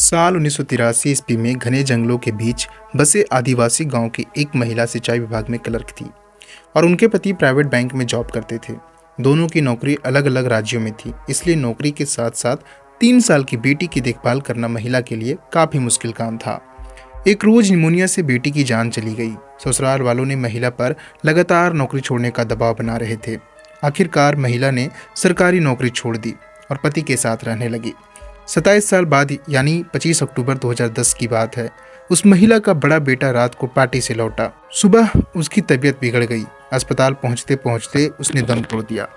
साल 1983 ईस्वी में घने जंगलों के बीच बसे आदिवासी गांव की एक महिला सिंचाई विभाग में क्लर्क थी और उनके पति प्राइवेट बैंक में जॉब करते थे। दोनों की नौकरी अलग अलग राज्यों में थी, इसलिए नौकरी के साथ साथ 3 साल की बेटी की देखभाल करना महिला के लिए काफ़ी मुश्किल काम था। एक रोज निमोनिया से बेटी की जान चली गई। ससुराल वालों ने महिला पर लगातार नौकरी छोड़ने का दबाव बना रहे थे। आखिरकार महिला ने सरकारी नौकरी छोड़ दी और पति के साथ रहने लगी। 27 साल बाद यानी 25 अक्टूबर 2010 की बात है। उस महिला का बड़ा बेटा रात को पार्टी से लौटा। सुबह उसकी तबीयत बिगड़ गई। अस्पताल पहुंचते पहुंचते उसने दम तोड़ दिया।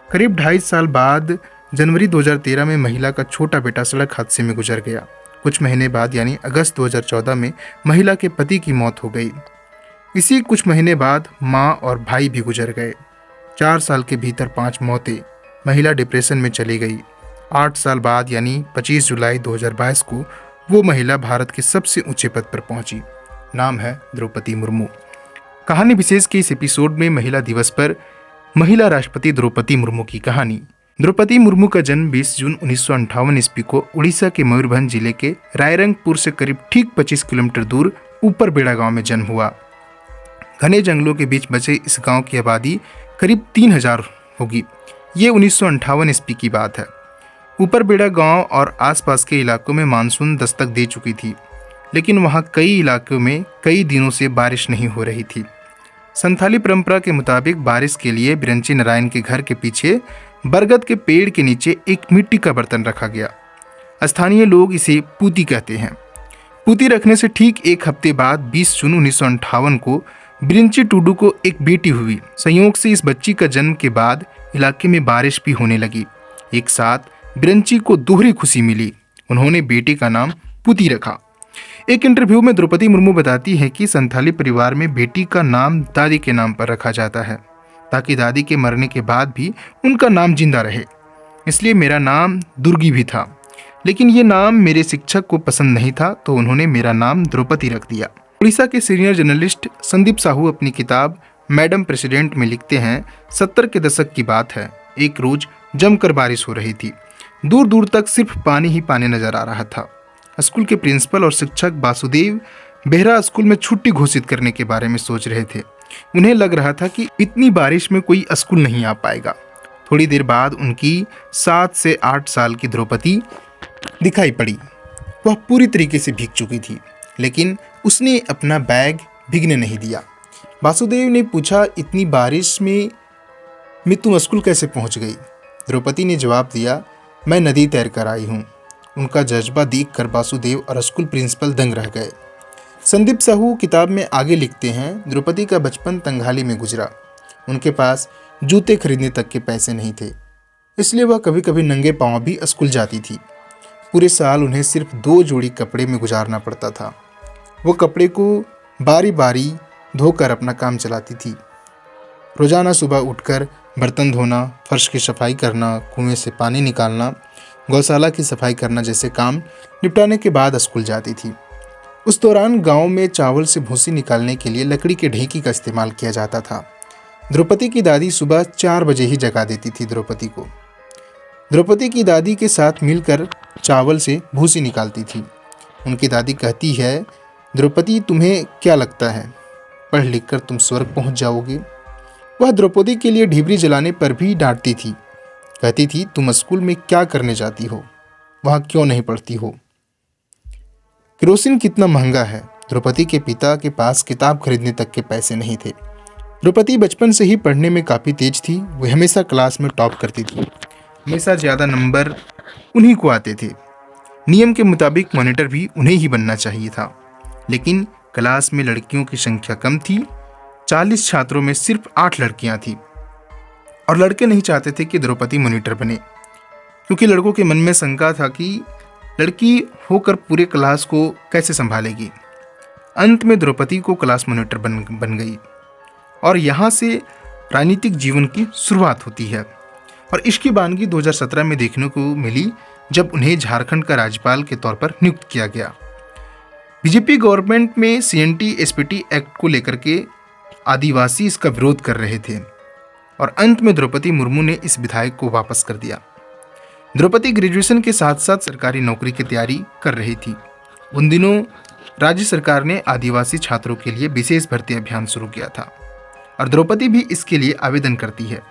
करीब 2.5 साल बाद जनवरी 2013 में महिला का छोटा बेटा सड़क हादसे में गुजर गया। कुछ महीने बाद यानी अगस्त 2014 में महिला के पति की मौत हो गई। इसी कुछ महीने बाद माँ और भाई भी गुजर गए। 4 साल के भीतर 5 मौतें। महिला डिप्रेशन में चली गई। 8 साल बाद यानी 25 जुलाई 2022 को वो महिला भारत के सबसे ऊंचे पद पर पहुंची। नाम है द्रौपदी मुर्मू। कहानी विशेष के इस एपिसोड में महिला दिवस पर महिला राष्ट्रपति द्रौपदी मुर्मू की कहानी। द्रौपदी मुर्मू का जन्म 20 जून 1958 ईस्वी को उड़ीसा के मयूरभंज जिले के रायरंगपुर से करीब ठीक 25 किलोमीटर दूर ऊपर बेड़ा गांव में जन्म हुआ। घने जंगलों के बीच बसे इस गांव की आबादी करीब 3000 होगी। ये 1958 ईस्वी की बात है। ऊपर बेड़ा गांव और आसपास के इलाकों में मानसून दस्तक दे चुकी थी, लेकिन वहां कई इलाकों में कई दिनों से बारिश नहीं हो रही थी। संथाली परंपरा के मुताबिक बारिश के लिए बिरंची नारायण के घर के पीछे बरगद के पेड़ के नीचे एक मिट्टी का बर्तन रखा गया। स्थानीय लोग इसे पूती कहते हैं। पूती रखने से ठीक एक हफ्ते बाद 20 जून 1958 को बिरंची टुडू को एक बेटी हुई। संयोग से इस बच्ची का जन्म के बाद इलाके में बारिश भी होने लगी। एक साथ बिरंची को दोहरी खुशी मिली। उन्होंने बेटी का नाम पूती रखा। एक इंटरव्यू में द्रौपदी मुर्मू बताती है कि संथाली परिवार में बेटी का नाम दादी के नाम पर रखा जाता है, ताकि दादी के मरने के बाद भी उनका नाम जिंदा रहे। इसलिए मेरा नाम दुर्गी भी था, लेकिन ये नाम मेरे शिक्षक को पसंद नहीं था, तो उन्होंने मेरा नाम द्रौपदी रख दिया। उड़ीसा के सीनियर जर्नलिस्ट संदीप साहू अपनी किताब मैडम प्रेसिडेंट में लिखते हैं, 70 के दशक की बात है। एक रोज जमकर बारिश हो रही थी। दूर दूर तक सिर्फ पानी ही पानी नजर आ रहा था। स्कूल के प्रिंसिपल और शिक्षक वासुदेव बेहरा स्कूल में छुट्टी घोषित करने के बारे में सोच रहे थे। उन्हें लग रहा था कि इतनी बारिश में कोई स्कूल नहीं आ पाएगा। थोड़ी देर बाद उनकी 7 से 8 साल की द्रौपदी दिखाई पड़ी। वह पूरी तरीके से भीग चुकी थी, लेकिन उसने अपना बैग भीगने नहीं दिया। वासुदेव ने पूछा, इतनी बारिश में तुम स्कूल कैसे पहुंच गई? द्रौपदी ने जवाब दिया, मैं नदी तैर कर आई हूँ। उनका जज्बा देखकर वासुदेव और स्कूल प्रिंसिपल दंग रह गए। संदीप साहू किताब में आगे लिखते हैं, द्रौपदी का बचपन तंगहाली में गुजरा। उनके पास जूते खरीदने तक के पैसे नहीं थे, इसलिए वह कभी कभी नंगे पांव भी स्कूल जाती थी। पूरे साल उन्हें सिर्फ 2 जोड़ी कपड़े में गुजारना पड़ता था। वो कपड़े को बारी बारी धोकर अपना काम चलाती थी। रोजाना सुबह उठकर बर्तन धोना, फर्श की सफाई करना, कुएं से पानी निकालना, गौशाला की सफाई करना जैसे काम निपटाने के बाद स्कूल जाती थी। उस दौरान गांव में चावल से भूसी निकालने के लिए लकड़ी के ढेंकी का इस्तेमाल किया जाता था। द्रौपदी की दादी सुबह 4 बजे ही जगा देती थी द्रौपदी को। द्रौपदी की दादी के साथ मिलकर चावल से भूसी निकालती थी। उनकी दादी कहती है, द्रौपदी तुम्हें क्या लगता है, पढ़ लिख कर तुम स्वर्ग पहुंच जाओगे? वह द्रौपदी के लिए ढिबरी जलाने पर भी डांटती थी। कहती थी, तुम स्कूल में क्या करने जाती हो, वहां क्यों नहीं पढ़ती हो? केरोसिन कितना महंगा है। द्रौपदी के पिता के पास किताब खरीदने तक के पैसे नहीं थे। द्रौपदी बचपन से ही पढ़ने में काफ़ी तेज थी। वह हमेशा क्लास में टॉप करती थी। हमेशा ज़्यादा नंबर उन्हीं को आते थे। नियम के मुताबिक मॉनिटर भी उन्हें ही बनना चाहिए था, लेकिन क्लास में लड़कियों की संख्या कम थी। 40 छात्रों में सिर्फ 8 लड़कियां थीं और लड़के नहीं चाहते थे कि द्रौपदी मॉनिटर बने, क्योंकि लड़कों के मन में शंका था कि लड़की होकर पूरे क्लास को कैसे संभालेगी। अंत में द्रौपदी को क्लास मॉनिटर बन गई और यहाँ से राजनीतिक जीवन की शुरुआत होती है। और इसकी बानगी 2017 में देखने को मिली, जब उन्हें झारखंड का राज्यपाल के तौर पर नियुक्त किया गया। बीजेपी गवर्नमेंट में CNT SPT एक्ट को लेकर के आदिवासी इसका विरोध कर रहे थे और अंत में द्रौपदी मुर्मू ने इस विधायक को वापस कर दिया। द्रौपदी ग्रेजुएशन के साथ साथ सरकारी नौकरी की तैयारी कर रही थी। उन दिनों राज्य सरकार ने आदिवासी छात्रों के लिए विशेष भर्ती अभियान शुरू किया था और द्रौपदी भी इसके लिए आवेदन करती है।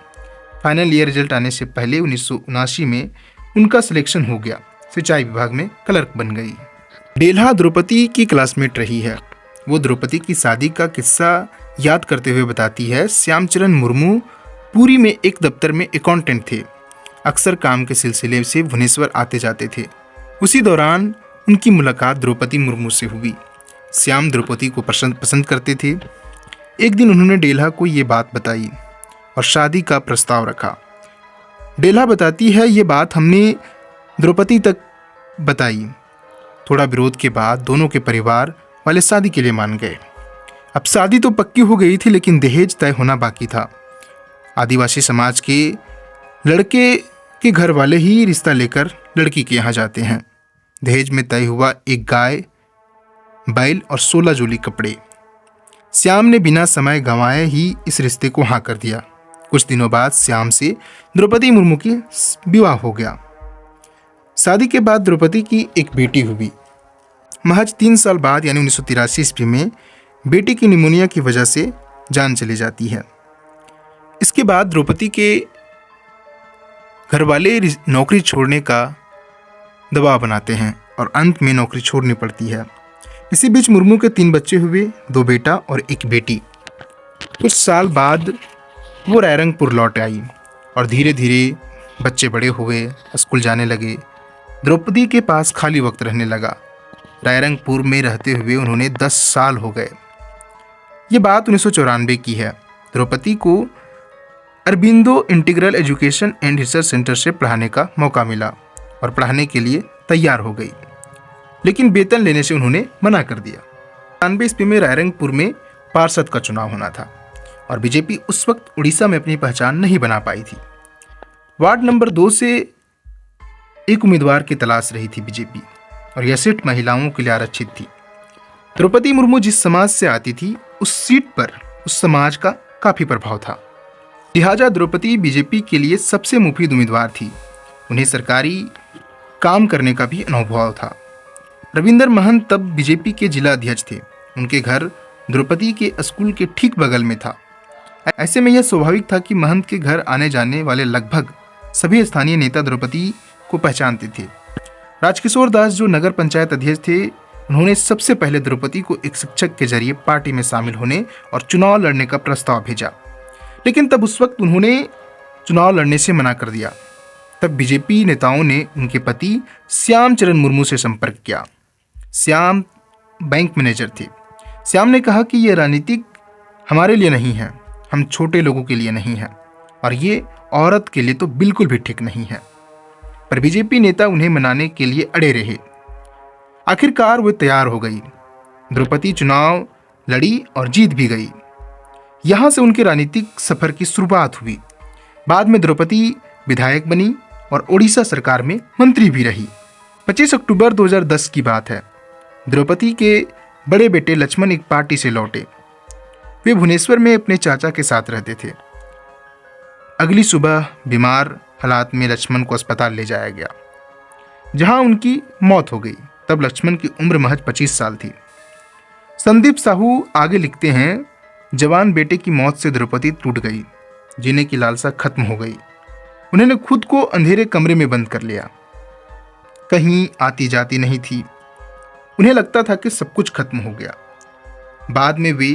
फाइनल ईयर रिजल्ट आने से पहले 1979 में उनका सिलेक्शन हो गया। सिंचाई विभाग में क्लर्क बन गई। डेल्हा द्रौपदी की क्लासमेट रही है। वो द्रौपदी की शादी का किस्सा याद करते हुए बताती है, श्यामचरण मुर्मू पुरी में एक दफ्तर में अकाउंटेंट थे। अक्सर काम के सिलसिले से भुवनेश्वर आते जाते थे। उसी दौरान उनकी मुलाकात द्रौपदी मुर्मू से हुई। श्याम द्रौपदी को पसंद करते थे। एक दिन उन्होंने डेल्हा को ये बात बताई और शादी का प्रस्ताव रखा। डेल्हा बताती है, ये बात हमने द्रौपदी तक बताई। थोड़ा विरोध के बाद दोनों के परिवार वाले शादी के लिए मान गए। अब शादी तो पक्की हो गई थी, लेकिन दहेज तय होना बाकी था। आदिवासी समाज के लड़के के घर वाले ही रिश्ता लेकर लड़की के यहाँ जाते हैं। दहेज में तय हुआ एक गाय, बैल और 16 जोड़ी कपड़े। श्याम ने बिना समय गंवाए ही इस रिश्ते को हाँ कर दिया। कुछ दिनों बाद श्याम से द्रौपदी मुर्मू की विवाह हो गया। शादी के बाद द्रौपदी की एक बेटी हुई। महज 3 साल बाद यानी 1983 ईस्वी में बेटी की निमोनिया की वजह से जान चली जाती है। इसके बाद द्रौपदी के घरवाले नौकरी छोड़ने का दबाव बनाते हैं और अंत में नौकरी छोड़नी पड़ती है। इसी बीच मुर्मू के 3 बच्चे हुए, 2 बेटा और 1 बेटी। कुछ साल बाद वो रायरंगपुर लौट आई और धीरे धीरे बच्चे बड़े हुए, स्कूल जाने लगे। द्रौपदी के पास खाली वक्त रहने लगा। रायरंगपुर में रहते हुए उन्होंने 10 साल हो गए। ये बात 1994 की है। द्रौपदी को Aurobindo integral education and research centre से पढ़ाने का मौका मिला और पढ़ाने के लिए तैयार हो गई, लेकिन वेतन लेने से उन्होंने मना कर दिया। 93 ईस्वी में रायरंगपुर में पार्षद का चुनाव होना था और बीजेपी उस वक्त उड़ीसा में अपनी पहचान नहीं बना पाई थी। वार्ड नंबर 2 से एक उम्मीदवार की तलाश रही थी बीजेपी और यह सीट महिलाओं के लिए आरक्षित थी। द्रौपदी मुर्मू जिस समाज से आती थी, उस सीट पर उस समाज का काफी प्रभाव था। लिहाजा द्रौपदी बीजेपी के लिए सबसे मुफीद उम्मीदवार थी। उन्हें सरकारी काम करने का भी अनुभव था। रविंदर महंत तब बीजेपी के जिला अध्यक्ष थे। उनके घर द्रौपदी के स्कूल के ठीक बगल में था। ऐसे में यह स्वाभाविक था कि महंत के घर आने जाने वाले लगभग सभी स्थानीय नेता द्रौपदी को पहचानते थे। राजकिशोर दास जो नगर पंचायत अध्यक्ष थे, उन्होंने सबसे पहले द्रौपदी को एक शिक्षक के जरिए पार्टी में शामिल होने और चुनाव लड़ने का प्रस्ताव भेजा, लेकिन तब उस वक्त उन्होंने चुनाव लड़ने से मना कर दिया। तब बीजेपी नेताओं ने उनके पति श्यामचरण मुर्मू से संपर्क किया। श्याम बैंक मैनेजर थे। श्याम ने कहा कि यह राजनीतिक हमारे लिए नहीं है, हम छोटे लोगों के लिए नहीं है और ये औरत के लिए तो बिल्कुल भी ठीक नहीं है। पर बीजेपी नेता उन्हें मनाने के लिए अड़े रहे। आखिरकार वे तैयार हो गई। द्रौपदी चुनाव लड़ी और जीत भी गई। यहां से उनके राजनीतिक सफर की शुरुआत हुई। बाद में द्रौपदी विधायक बनी और ओडिशा सरकार में मंत्री भी रही। 25 अक्टूबर 2010 की बात है। द्रौपदी के बड़े बेटे लक्ष्मण एक पार्टी से लौटे। वे भुवनेश्वर में अपने चाचा के साथ रहते थे। अगली सुबह बीमार हालात में लक्ष्मण को अस्पताल ले जाया गया, जहां उनकी मौत हो गई। तब लक्ष्मण की उम्र महज 25 साल थी। संदीप साहू आगे लिखते हैं, जवान बेटे की मौत से द्रौपदी टूट गई। जीने की लालसा खत्म हो गई। उन्होंने खुद को अंधेरे कमरे में बंद कर लिया। कहीं आती जाती नहीं थी। उन्हें लगता था कि सब कुछ खत्म हो गया। बाद में वे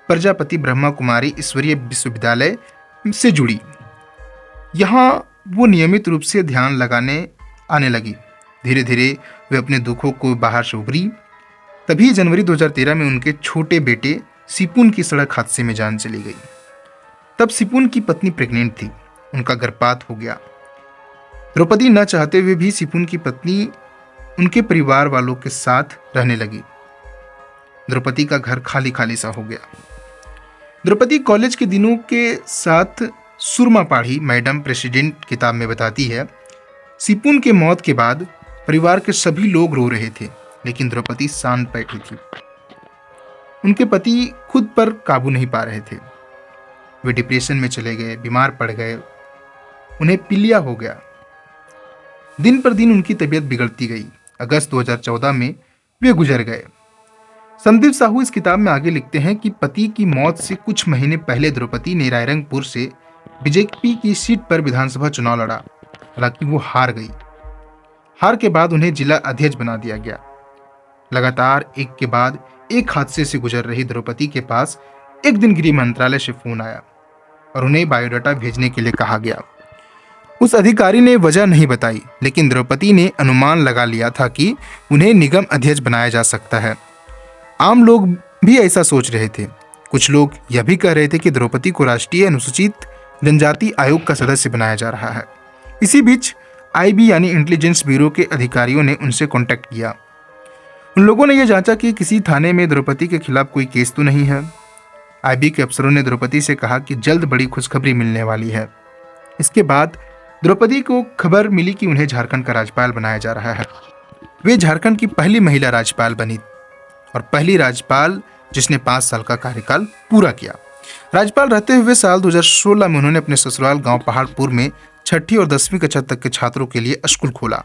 प्रजापति ब्रह्मा कुमारी ईश्वरीय विश्वविद्यालय से जुड़ी। यहाँ वो नियमित रूप से ध्यान लगाने आने लगी। धीरे धीरे वे अपने दुखों को बाहर से उभरी। तभी जनवरी 2013 में उनके छोटे बेटे सिपुन की सड़क हादसे में जान चली गई। तब सिपुन की पत्नी प्रेग्नेंट थी। उनका गर्भपात हो गया। द्रौपदी न चाहते हुए भी सिपुन की पत्नी उनके परिवार वालों के साथ रहने लगी। द्रौपदी का घर खाली खाली सा हो गया। द्रौपदी कॉलेज के दिनों के साथ सुरमा पाढ़ी मैडम प्रेसिडेंट किताब में बताती है, सिपुन के मौत के बाद परिवार के सभी लोग रो रहे थे, लेकिन द्रौपदी शांत बैठी थी। उनके पति खुद पर काबू नहीं पा रहे थे। वे डिप्रेशन में चले गए, बीमार पड़ गए, उन्हें पीलिया हो गया। दिन पर दिन उनकी तबीयत बिगड़ती गई। अगस्त 2014 में वे गुजर गए। संदीप साहू इस किताब में आगे लिखते हैं कि पति की मौत से कुछ महीने पहले द्रौपदी ने रायरंगपुर से बीजेपी की सीट पर विधानसभा चुनाव लड़ा। हालांकि वो हार गई। हार के बाद उन्हें जिला अध्यक्ष बना दिया गया। लगातार एक के बाद एक हादसे से गुजर रही द्रौपदी के पास एक दिन गृह मंत्रालय से फोन आया और उन्हें बायोडाटा भेजने के लिए कहा गया। उस अधिकारी ने वजह नहीं बताई, लेकिन द्रौपदी ने अनुमान लगा लिया था कि उन्हें निगम अध्यक्ष बनाया जा सकता है। आम लोग भी ऐसा सोच रहे थे। कुछ लोग यह भी कह रहे थे कि द्रौपदी को राष्ट्रीय अनुसूचित जनजाति आयोग का सदस्य बनाया जा रहा है। इसी बीच आईबी यानी इंटेलिजेंस ब्यूरो के अधिकारियों ने उनसे कांटेक्ट किया। उन लोगों ने यह जांचा कि किसी थाने में द्रौपदी के खिलाफ कोई केस तो नहीं है। आईबी के अफसरों ने द्रौपदी से कहा कि जल्द बड़ी खुशखबरी मिलने वाली है। इसके बाद द्रौपदी को खबर मिली कि उन्हें झारखंड का राज्यपाल बनाया जा रहा है। वे झारखंड की पहली महिला राज्यपाल बनी और पहली राज्यपाल जिसने 5 साल का कार्यकाल पूरा किया। राज्यपाल रहते हुए साल 2016 में उन्होंने अपने ससुराल गांव पहाड़पुर में 6ठी और 10वीं कक्षा तक के छात्रों के लिए स्कूल खोला।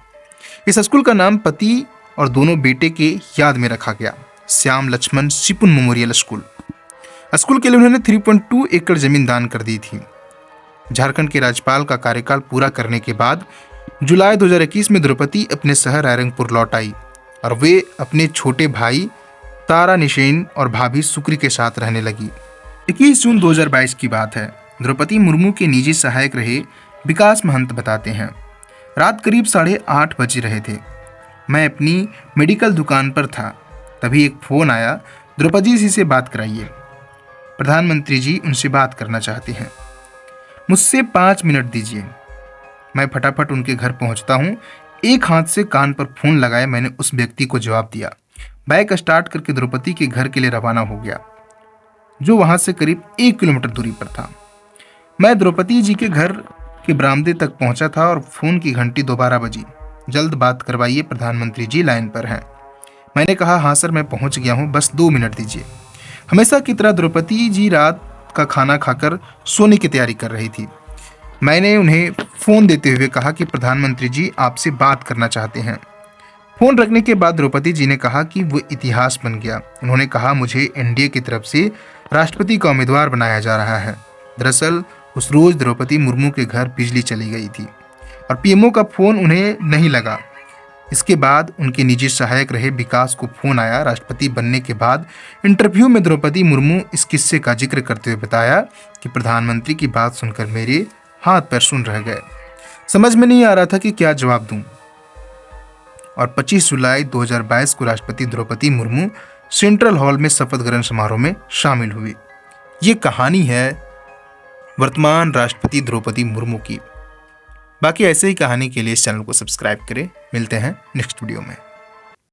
इस स्कूल का नाम पति और दोनों बेटे के याद में रखा गया, Shyam Laxman Sipun memorial school. School के लिए उन्होंने 3.2 एकड़ जमीन दान कर दी थी। झारखंड के राज्यपाल का कार्यकाल पूरा करने के बाद जुलाई 2021 में द्रौपदी अपने शहर रायरंगपुर लौट आई और वे अपने छोटे भाई तारा निशेन और भाभी सुक्री के साथ रहने लगी। 21 जून 2022 की बात है। द्रौपदी मुर्मू के निजी सहायक रहे विकास महंत बताते हैं, रात करीब 8:30 बज रहे थे। मैं अपनी मेडिकल दुकान पर था, तभी एक फ़ोन आया, द्रौपदी जी से बात कराइए, प्रधानमंत्री जी उनसे बात करना चाहते हैं, मुझसे 5 मिनट दीजिए। मैं फटाफट उनके घर पहुंचता हूं। एक हाथ से कान पर फोन लगाए मैंने उस व्यक्ति को जवाब दिया। बाइक स्टार्ट करके द्रौपदी के घर के लिए रवाना हो गया, जो वहां से करीब 1 किलोमीटर दूरी पर था। मैं द्रौपदी जी के घर के बरामदे तक पहुंचा था और फोन की घंटी दोबारा बजी। जल्द बात करवाइए, प्रधानमंत्री जी लाइन पर हैं। मैंने कहा, हाँ सर मैं पहुंच गया हूं, बस 2 मिनट दीजिए। हमेशा की तरह द्रौपदी जी रात का खाना खाकर सोने की तैयारी कर रही थी। मैंने उन्हें फ़ोन देते हुए कहा कि प्रधानमंत्री जी आपसे बात करना चाहते हैं। फ़ोन रखने के बाद द्रौपदी जी ने कहा कि वो इतिहास बन गया। उन्होंने कहा, मुझे एनडीए की तरफ से राष्ट्रपति का उम्मीदवार बनाया जा रहा है। दरअसल उस रोज़ द्रौपदी मुर्मू के घर बिजली चली गई थी और पीएमओ का फ़ोन उन्हें नहीं लगा। इसके बाद उनके निजी सहायक रहे विकास को फ़ोन आया। राष्ट्रपति बनने के बाद इंटरव्यू में द्रौपदी मुर्मू इस किस्से का जिक्र करते हुए बताया कि प्रधानमंत्री की बात सुनकर मेरे हाथ पैर सुन रह गए, समझ में नहीं आ रहा था कि क्या जवाब दूं। और 25 जुलाई 2022 को राष्ट्रपति द्रौपदी मुर्मू सेंट्रल हॉल में शपथ ग्रहण समारोह में शामिल हुई। ये कहानी है वर्तमान राष्ट्रपति द्रौपदी मुर्मू की। बाकी ऐसे ही कहानी के लिए इस चैनल को सब्सक्राइब करें। मिलते हैं नेक्स्ट वीडियो में।